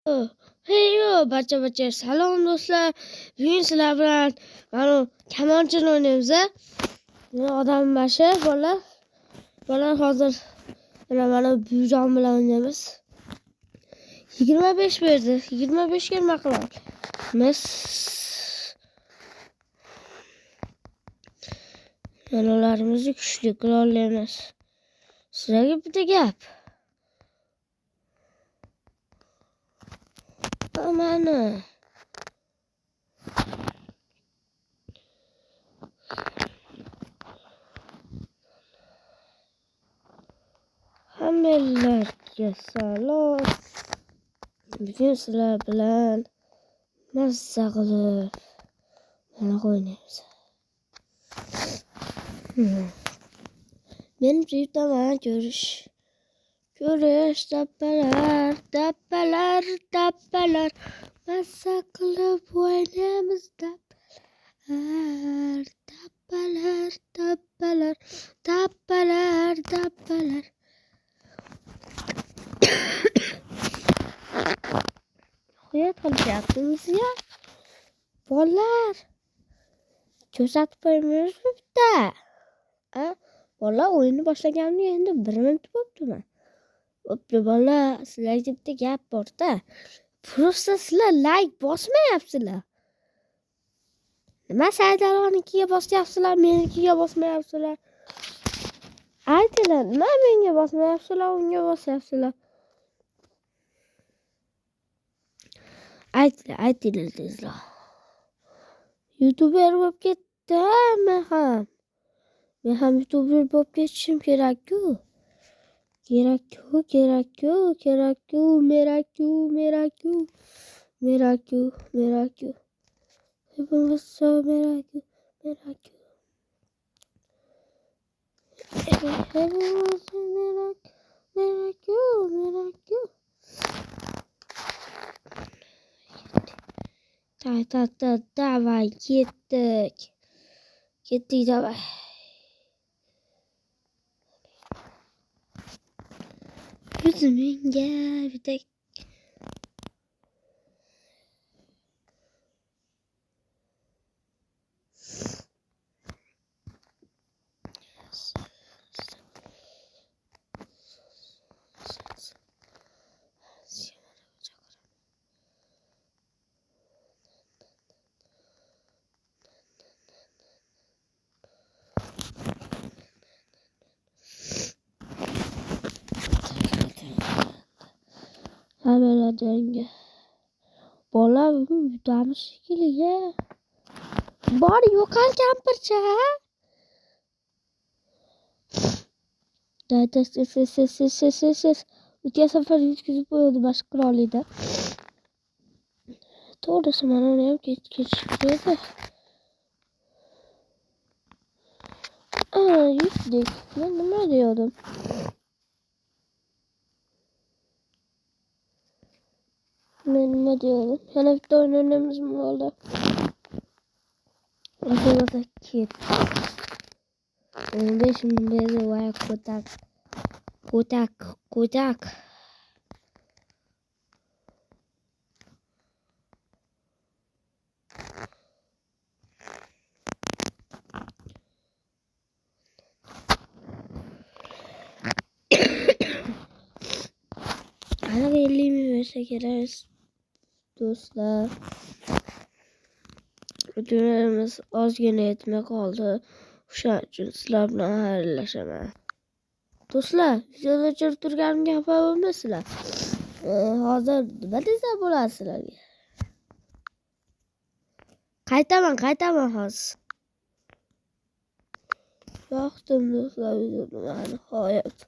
Hey barcha salom do'stlar. Bugun sizlar bilan mana kamonchini o'ynaymiz. Odam bashi bola hozir mana bujon bilan o'ynaymiz. 25 berdi. 25 ga nima qilamiz? Ularimizni kuchli qila olamiz. Sizlarga bitta gap. Mana hammalarga salom. Bugun sizlar bilan mazza qilib mana o'ynaymiz. Men buyurtaman ko'rish tappalar mazza qilib o'ynaymiz tappalar Huyat qilyapmiz ya bolalar, ko'rsatib qo'yamiz bitta. Bola o'yinni boshlaganimga endi 1 minut bo'libdimi? Bo'pti bola, sizlarga bitta gap bor-da. Просто sizlar like bosmayapsizlar. Nima Saidalonikiga bosyapsizlar, menikiga bosmayapsizlar? Aytinglar, nima menga bosmayapsizlar, unga bosyapsizlar? Aytinglar tezroq. YouTuber bo'lib ketdim men ham YouTuber bo'lib ketishim kerak-ku. Meraku. Hepimiz so meraku. Давай, ketdik, давай. Menga bitta hammalar jangga. Bola bugun yutamiz shekilli. Bor yo'qol kampircha. Ses. O'tgan safar yutkazib qo'ydi boshqa qirolida. To'g'risi mana uni ham kechikdi. Yutdik. Men nima dedim? Yana bitta o'yin o'ynaymizmi bo'ldi? O'sha ket. 5 minut voy ko'tak. Ana 50 ming versa kerak do'stlar. O'tiramiz ozgina yetmay qoldi. O'shaning uchun sizlar bilan xayrlashaman. Do'stlar, videoda o'chirib turganimga xafa bo'lmaysizlar. Hozir nima desa bo'ladi sizlarga. Qaytaman hozir. Yoqdim do'stlar videoni nihoyat.